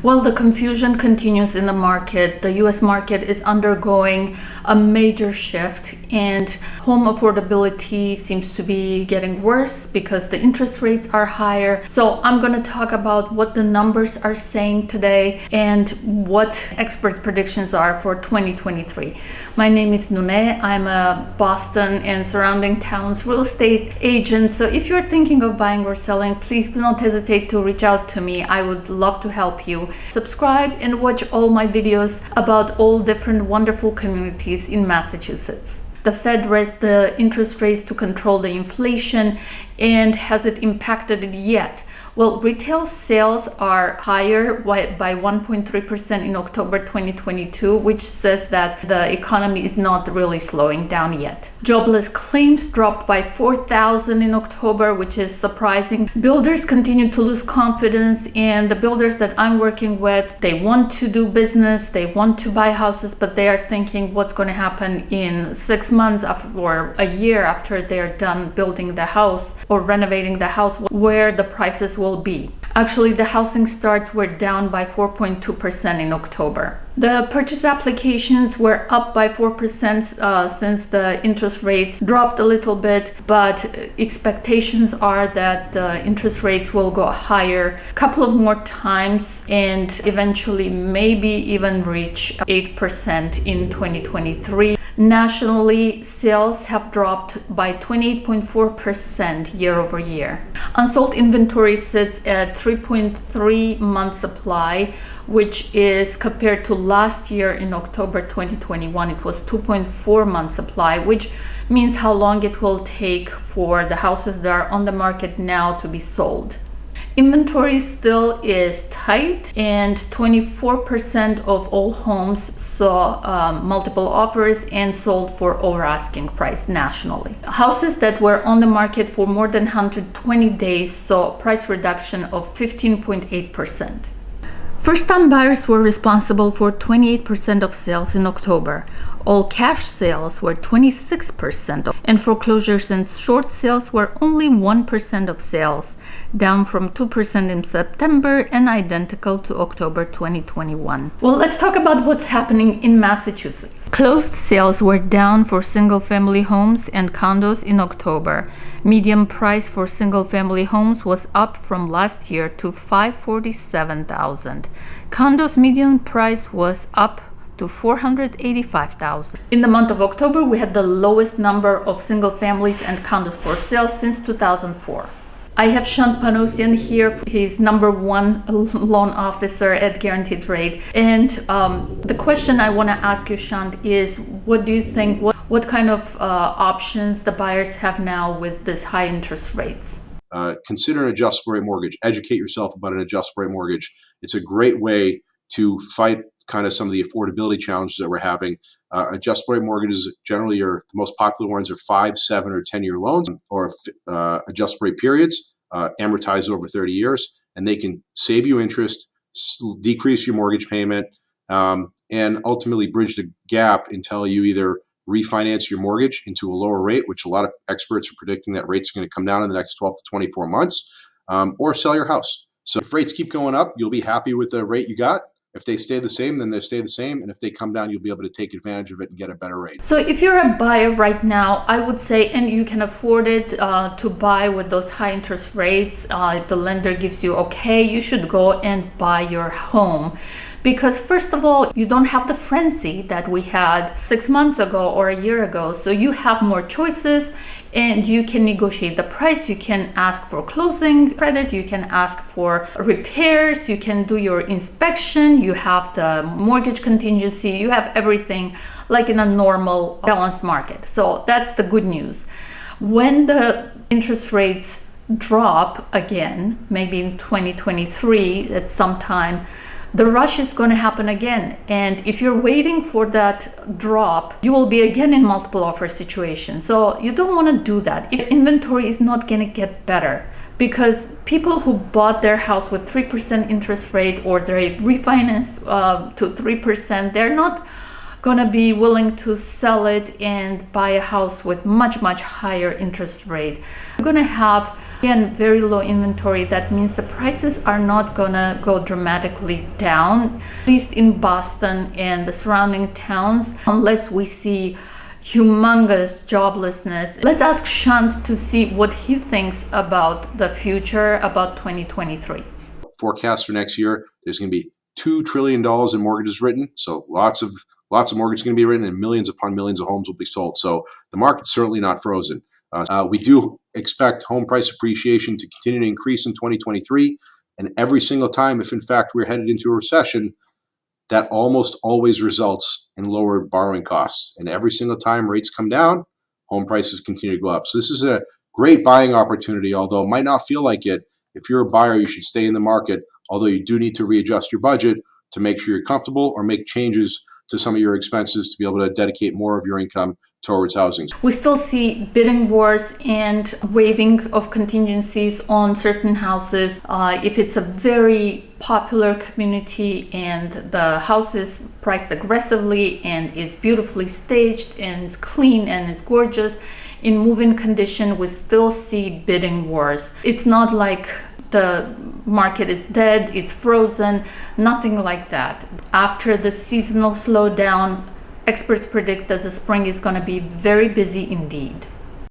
Well, the confusion continues in the market. The US market is undergoing a major shift, and home affordability seems to be getting worse because the interest rates are higher. So I'm going to talk about what the numbers are saying today and what experts' predictions are for 2023. My name is Nune. I'm a Boston and surrounding towns real estate agent. So if you're thinking of buying or selling, please do not hesitate to reach out to me. I would love to help you. Subscribe and watch all my videos about all different wonderful communities in Massachusetts. The Fed raised the interest rates to control the inflation, and has it impacted it yet? Well, retail sales are higher by 1.3% in October 2022, which says that the economy is not really slowing down yet. Jobless claims dropped by 4,000 in October, which is surprising. Builders continue to lose confidence, and the builders that I'm working with, they want to do business, they want to buy houses, but they are thinking what's going to happen in 6 months or a year after they're done building the house or renovating the house, where the prices will be. Actually, the housing starts were down by 4.2% in October. The purchase applications were up by 4% since the interest rates dropped a little bit, but expectations are that the interest rates will go higher a couple of more times and eventually maybe even reach 8% in 2023. Nationally, sales have dropped by 28.4% year over year. Unsold inventory sits at 3.3 months supply, which is compared to last year in October 2021, it was 2.4 months supply, which means how long it will take for the houses that are on the market now to be sold. Inventory still is tight, and 24% of all homes saw multiple offers and sold for over asking price nationally. Houses that were on the market for more than 120 days saw a price reduction of 15.8%. First-time buyers were responsible for 28% of sales in October. All cash sales were 26%, and foreclosures and short sales were only 1% of sales, down from 2% in September and identical to October 2021. Well, let's talk about what's happening in Massachusetts. Closed sales were down for single-family homes and condos in October. Median price for single-family homes was up from last year to $547,000. Condos median price was up to $485,000. In the month of October, we had the lowest number of single families and condos for sale since 2004. I have Shant Panosian here. He's #1 loan officer at Guaranteed Rate. And the question I want to ask you, Shant, is what do you think, what kind of options the buyers have now with this high interest rates? Consider an adjustable rate mortgage. Educate yourself about an adjustable rate mortgage. It's a great way to fight kind of some of the affordability challenges that we're having. Adjustable rate mortgages generally are the most popular ones are 5, 7, or 10-year loans, or adjustable rate periods amortized over 30 years, and they can save you interest, decrease your mortgage payment, and ultimately bridge the gap until you either refinance your mortgage into a lower rate, which a lot of experts are predicting that rates are going to come down in the next 12 to 24 months, or sell your house. So if rates keep going up, you'll be happy with the rate you got. If they stay the same, then they stay the same. And if they come down, you'll be able to take advantage of it and get a better rate. So if you're a buyer right now, I would say, and you can afford it to buy with those high interest rates, the lender gives you okay, you should go and buy your home. Because first of all, you don't have the frenzy that we had 6 months ago or a year ago. So you have more choices, and you can negotiate the price. You can ask for closing credit. You can ask for repairs. You can do your inspection. You have the mortgage contingency. You have everything like in a normal balanced market. So that's the good news. When the interest rates drop again, maybe in 2023 at some time, the rush is going to happen again. And if you're waiting for that drop, you will be again in multiple offer situations. So you don't want to do that. If inventory is not going to get better, because people who bought their house with 3% interest rate, or they refinanced to 3%, they're not going to be willing to sell it and buy a house with much higher interest rate. You're going to have Again, very low inventory. That means the prices are not gonna go dramatically down, at least in Boston and the surrounding towns, unless we see humongous joblessness. Let's ask Shant to see what he thinks about the future, about 2023. Forecast for next year, there's going to be $2 trillion in mortgages written. So lots of mortgages going to be written, and millions upon millions of homes will be sold. So the market's certainly not frozen. We do expect home price appreciation to continue to increase in 2023. And every single time, if in fact we're headed into a recession, that almost always results in lower borrowing costs. And every single time rates come down, home prices continue to go up. So this is a great buying opportunity, although it might not feel like it. If you're a buyer, you should stay in the market, although you do need to readjust your budget to make sure you're comfortable or make changes to some of your expenses to be able to dedicate more of your income towards housing. We still see bidding wars and waiving of contingencies on certain houses. If it's a very popular community and the house is priced aggressively and it's beautifully staged and it's clean and it's gorgeous, in move-in condition, we still see bidding wars. It's not like the market is dead, it's frozen, nothing like that. After the seasonal slowdown, experts predict that the spring is going to be very busy indeed.